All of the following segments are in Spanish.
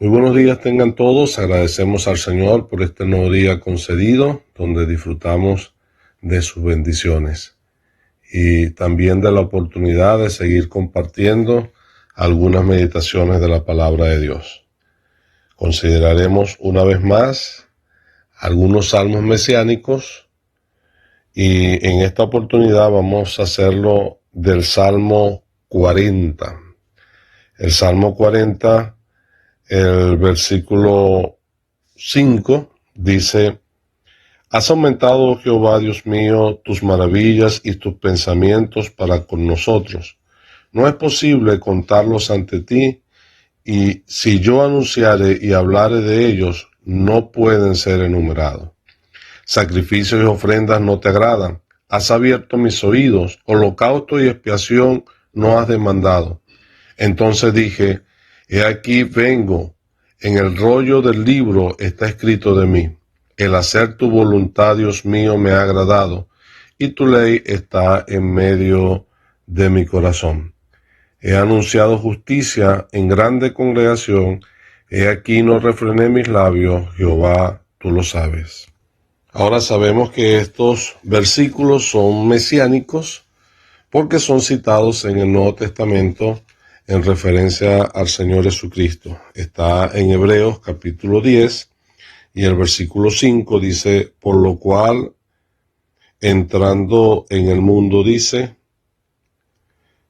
Muy buenos días tengan todos. Agradecemos al Señor por este nuevo día concedido, donde disfrutamos de sus bendiciones y también de la oportunidad de seguir compartiendo algunas meditaciones de la palabra de Dios. Consideraremos una vez más algunos salmos mesiánicos y en esta oportunidad vamos a hacerlo del Salmo 40. El Salmo 40, el versículo 5 dice: Has aumentado, Jehová Dios mío, tus maravillas y tus pensamientos para con nosotros. No es posible contarlos ante ti, y si yo anunciare y hablare de ellos, no pueden ser enumerados. Sacrificios y ofrendas no te agradan. Has abierto mis oídos, holocausto y expiación no has demandado. Entonces dije: He aquí vengo, en el rollo del libro está escrito de mí. El hacer tu voluntad, Dios mío, me ha agradado, y tu ley está en medio de mi corazón. He anunciado justicia en grande congregación, he aquí no refrené mis labios, Jehová, tú lo sabes. Ahora sabemos que estos versículos son mesiánicos porque son citados en el Nuevo Testamento en referencia al Señor Jesucristo. Está en Hebreos capítulo 10 y el versículo 5 dice: por lo cual, entrando en el mundo, dice: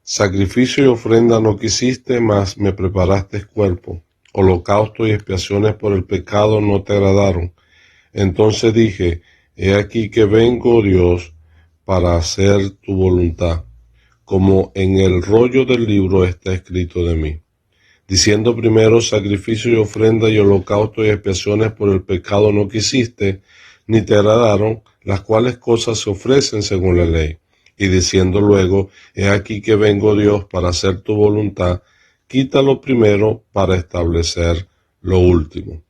sacrificio y ofrenda no quisiste, mas me preparaste cuerpo. Holocausto y expiaciones por el pecado no te agradaron. Entonces dije: he aquí que vengo, Dios, para hacer tu voluntad, como en el rollo del libro está escrito de mí. Diciendo primero: sacrificio y ofrenda y holocausto y expiaciones por el pecado no quisiste, ni te agradaron, las cuales cosas se ofrecen según la ley. Y diciendo luego: he aquí que vengo, Dios, para hacer tu voluntad, quita lo primero para establecer lo último.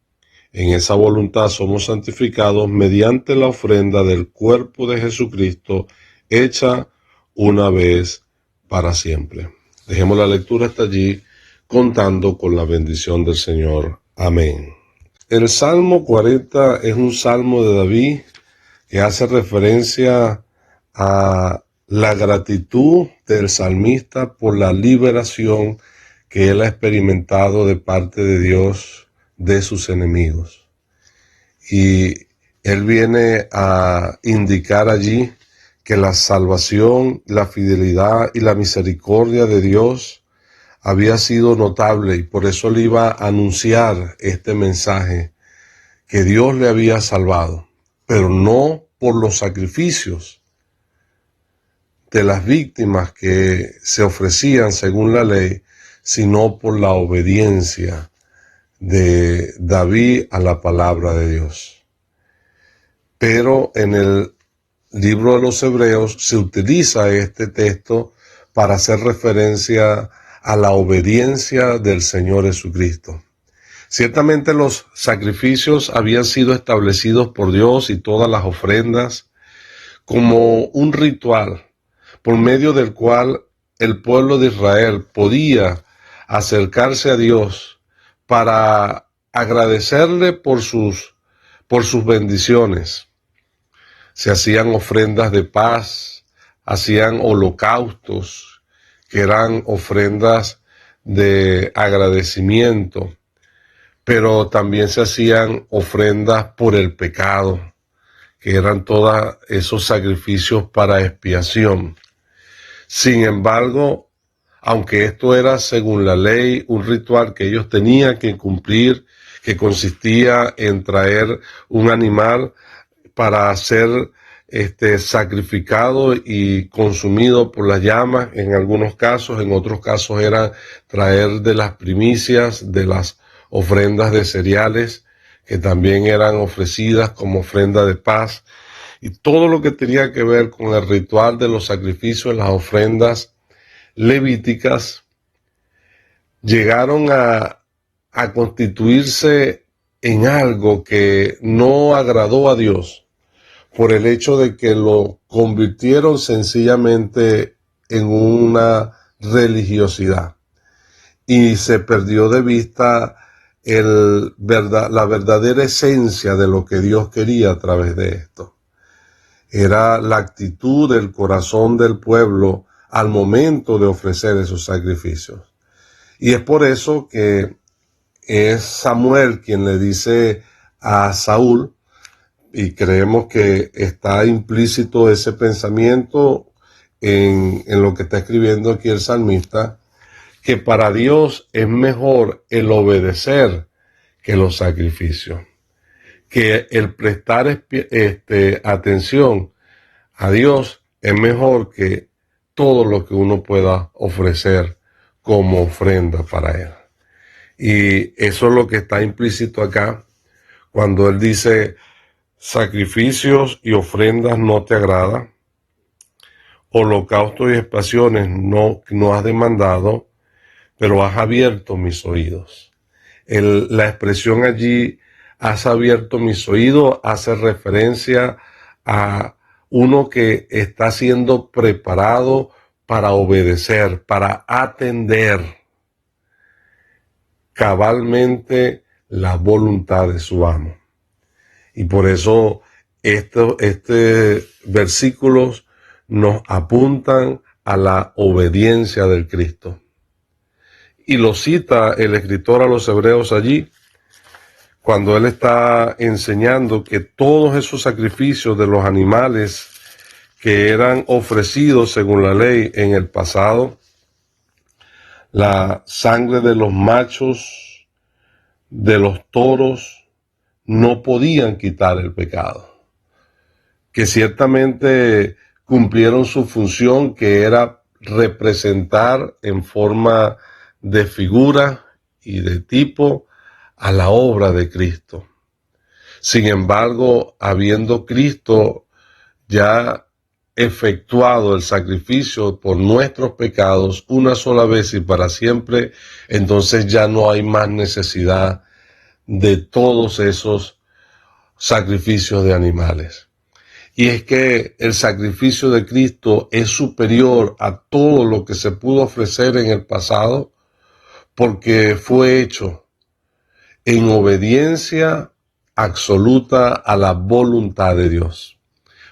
En esa voluntad somos santificados mediante la ofrenda del cuerpo de Jesucristo, hecha una vez para siempre. Dejemos la lectura hasta allí, contando con la bendición del Señor. Amén. El Salmo 40 es un salmo de David que hace referencia a la gratitud del salmista por la liberación que él ha experimentado de parte de Dios de sus enemigos. Y él viene a indicar allí que la salvación, la fidelidad y la misericordia de Dios había sido notable, y por eso le iba a anunciar este mensaje, que Dios le había salvado, pero no por los sacrificios de las víctimas que se ofrecían según la ley, sino por la obediencia de David a la palabra de Dios. Pero en el libro de los Hebreos se utiliza este texto para hacer referencia a la obediencia del Señor Jesucristo. Ciertamente los sacrificios habían sido establecidos por Dios y todas las ofrendas como un ritual por medio del cual el pueblo de Israel podía acercarse a Dios para agradecerle por sus bendiciones. Se hacían ofrendas de paz, hacían holocaustos, que eran ofrendas de agradecimiento, pero también se hacían ofrendas por el pecado, que eran todos esos sacrificios para expiación. Sin embargo, aunque esto era según la ley, un ritual que ellos tenían que cumplir, que consistía en traer un animal para ser sacrificado y consumido por las llamas, en algunos casos, en otros casos era traer de las primicias, de las ofrendas de cereales, que también eran ofrecidas como ofrenda de paz, y todo lo que tenía que ver con el ritual de los sacrificios, las ofrendas levíticas, llegaron a constituirse en algo que no agradó a Dios, por el hecho de que lo convirtieron sencillamente en una religiosidad, y se perdió de vista la verdadera esencia de lo que Dios quería a través de esto. Era la actitud del corazón del pueblo al momento de ofrecer esos sacrificios. Y es por eso que es Samuel quien le dice a Saúl, y creemos que está implícito ese pensamiento en lo que está escribiendo aquí el salmista, que para Dios es mejor el obedecer que los sacrificios, que el prestar atención a Dios es mejor que todo lo que uno pueda ofrecer como ofrenda para Él. Y eso es lo que está implícito acá, cuando Él dice, sacrificios y ofrendas no te agrada, holocaustos y expiaciones no has demandado, pero has abierto mis oídos. La expresión allí, has abierto mis oídos, hace referencia a uno que está siendo preparado para obedecer, para atender cabalmente la voluntad de su amo. Y por eso estos versículos nos apuntan a la obediencia del Cristo. Y lo cita el escritor a los hebreos allí, cuando él está enseñando que todos esos sacrificios de los animales que eran ofrecidos según la ley en el pasado, la sangre de los machos, de los toros, no podían quitar el pecado, que ciertamente cumplieron su función, que era representar en forma de figura y de tipo a la obra de Cristo. Sin embargo, habiendo Cristo ya efectuado el sacrificio por nuestros pecados una sola vez y para siempre, entonces ya no hay más necesidad de todos esos sacrificios de animales. Y es que el sacrificio de Cristo es superior a todo lo que se pudo ofrecer en el pasado, porque fue hecho en obediencia absoluta a la voluntad de Dios.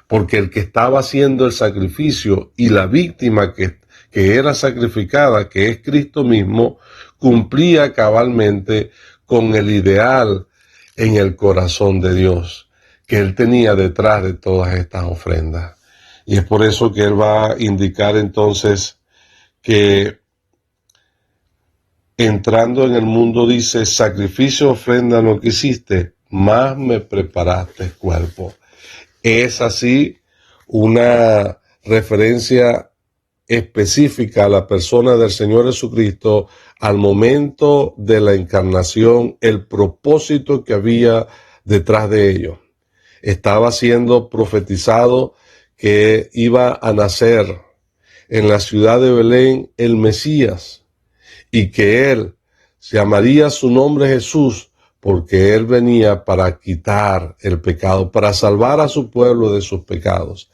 Porque el que estaba haciendo el sacrificio y la víctima que era sacrificada, que es Cristo mismo, cumplía cabalmente con el ideal en el corazón de Dios que Él tenía detrás de todas estas ofrendas. Y es por eso que Él va a indicar entonces que entrando en el mundo dice, sacrificio, ofrenda no quisiste, más me preparaste cuerpo. Es así una referencia específica a la persona del Señor Jesucristo al momento de la encarnación, el propósito que había detrás de ello. Estaba siendo profetizado que iba a nacer en la ciudad de Belén el Mesías y que él llamaría su nombre Jesús porque él venía para quitar el pecado, para salvar a su pueblo de sus pecados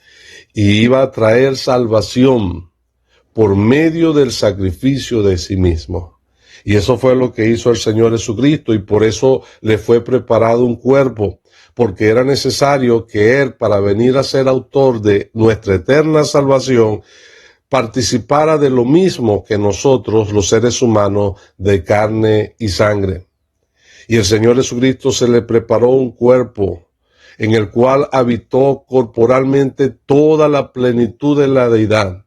y iba a traer salvación por medio del sacrificio de sí mismo. Y eso fue lo que hizo el Señor Jesucristo y por eso le fue preparado un cuerpo, porque era necesario que Él, para venir a ser autor de nuestra eterna salvación, participara de lo mismo que nosotros, los seres humanos, de carne y sangre. Y el Señor Jesucristo se le preparó un cuerpo en el cual habitó corporalmente toda la plenitud de la deidad.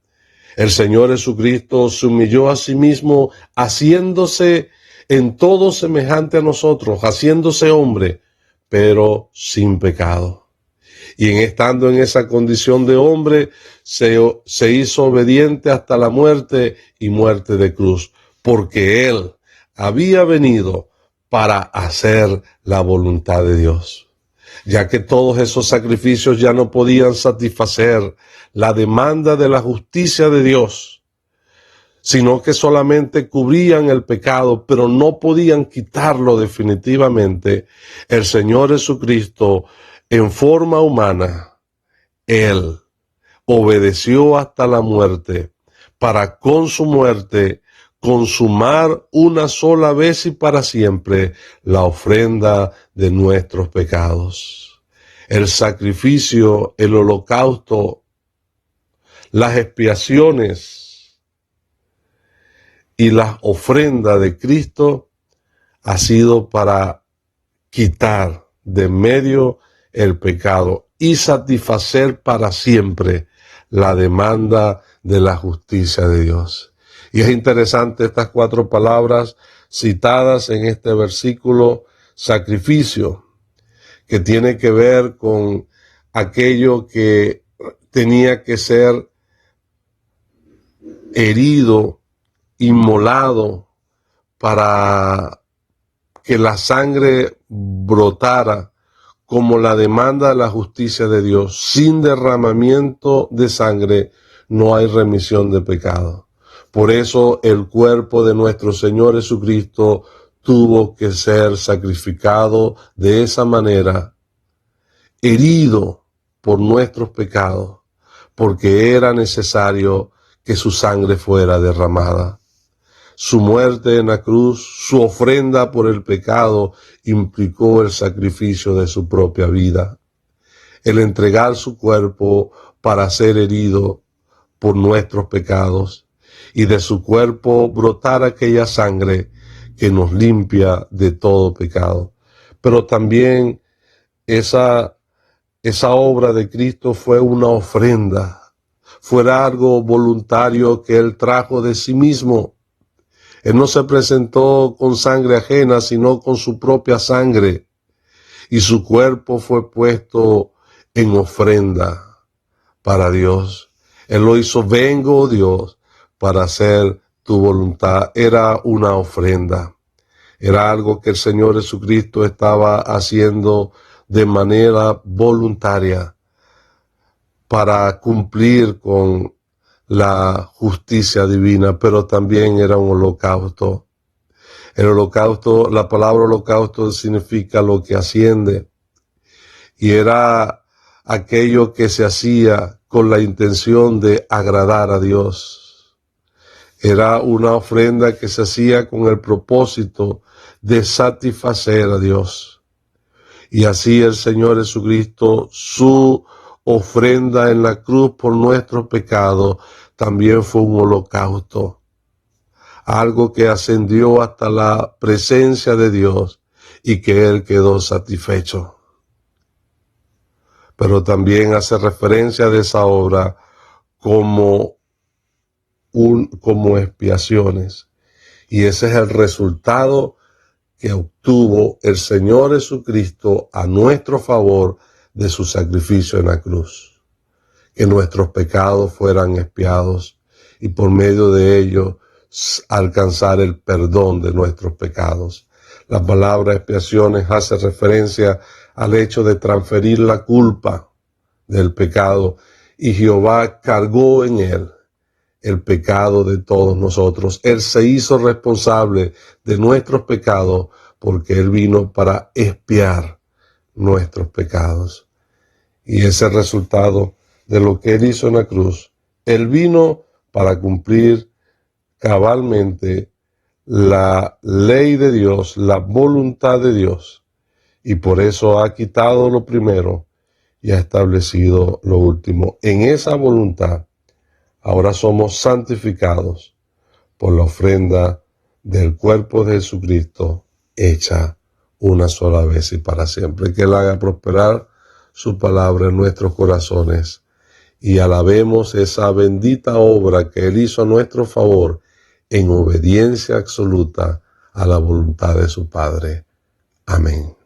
El Señor Jesucristo se humilló a sí mismo, haciéndose en todo semejante a nosotros, haciéndose hombre, pero sin pecado. Y estando en esa condición de hombre, se hizo obediente hasta la muerte y muerte de cruz, porque Él había venido para hacer la voluntad de Dios. Ya que todos esos sacrificios ya no podían satisfacer la demanda de la justicia de Dios, sino que solamente cubrían el pecado, pero no podían quitarlo definitivamente. El Señor Jesucristo, en forma humana, Él obedeció hasta la muerte, para con su muerte consumar una sola vez y para siempre la ofrenda de nuestros pecados. El sacrificio, el holocausto, las expiaciones y las ofrendas de Cristo ha sido para quitar de medio el pecado y satisfacer para siempre la demanda de la justicia de Dios. Y es interesante estas 4 palabras citadas en este versículo: sacrificio, que tiene que ver con aquello que tenía que ser herido, inmolado, para que la sangre brotara como la demanda de la justicia de Dios. Sin derramamiento de sangre no hay remisión de pecado. Por eso el cuerpo de nuestro Señor Jesucristo tuvo que ser sacrificado de esa manera, herido por nuestros pecados, porque era necesario que su sangre fuera derramada. Su muerte en la cruz, su ofrenda por el pecado, implicó el sacrificio de su propia vida. El entregar su cuerpo para ser herido por nuestros pecados, y de su cuerpo brotar aquella sangre que nos limpia de todo pecado. Pero también esa obra de Cristo fue una ofrenda, fue algo voluntario que Él trajo de sí mismo. Él no se presentó con sangre ajena, sino con su propia sangre, y su cuerpo fue puesto en ofrenda para Dios. Él lo hizo: vengo, Dios, para hacer tu voluntad. Era una ofrenda. Era algo que el Señor Jesucristo estaba haciendo de manera voluntaria para cumplir con la justicia divina, pero también era un holocausto. El holocausto, la palabra holocausto significa lo que asciende, y era aquello que se hacía con la intención de agradar a Dios. Era una ofrenda que se hacía con el propósito de satisfacer a Dios. Y así el Señor Jesucristo, su ofrenda en la cruz por nuestros pecados, también fue un holocausto, algo que ascendió hasta la presencia de Dios y que Él quedó satisfecho. Pero también hace referencia de esa obra como expiaciones. Y ese es el resultado que obtuvo el Señor Jesucristo a nuestro favor de su sacrificio en la cruz. Que nuestros pecados fueran expiados y por medio de ellos alcanzar el perdón de nuestros pecados. La palabra expiaciones hace referencia al hecho de transferir la culpa del pecado, y Jehová cargó en él el pecado de todos nosotros. Él se hizo responsable de nuestros pecados porque Él vino para expiar nuestros pecados. Y ese resultado de lo que Él hizo en la cruz, Él vino para cumplir cabalmente la ley de Dios, la voluntad de Dios, y por eso ha quitado lo primero y ha establecido lo último. En esa voluntad ahora somos santificados por la ofrenda del cuerpo de Jesucristo, hecha una sola vez y para siempre. Que Él haga prosperar su palabra en nuestros corazones y alabemos esa bendita obra que Él hizo a nuestro favor en obediencia absoluta a la voluntad de su Padre. Amén.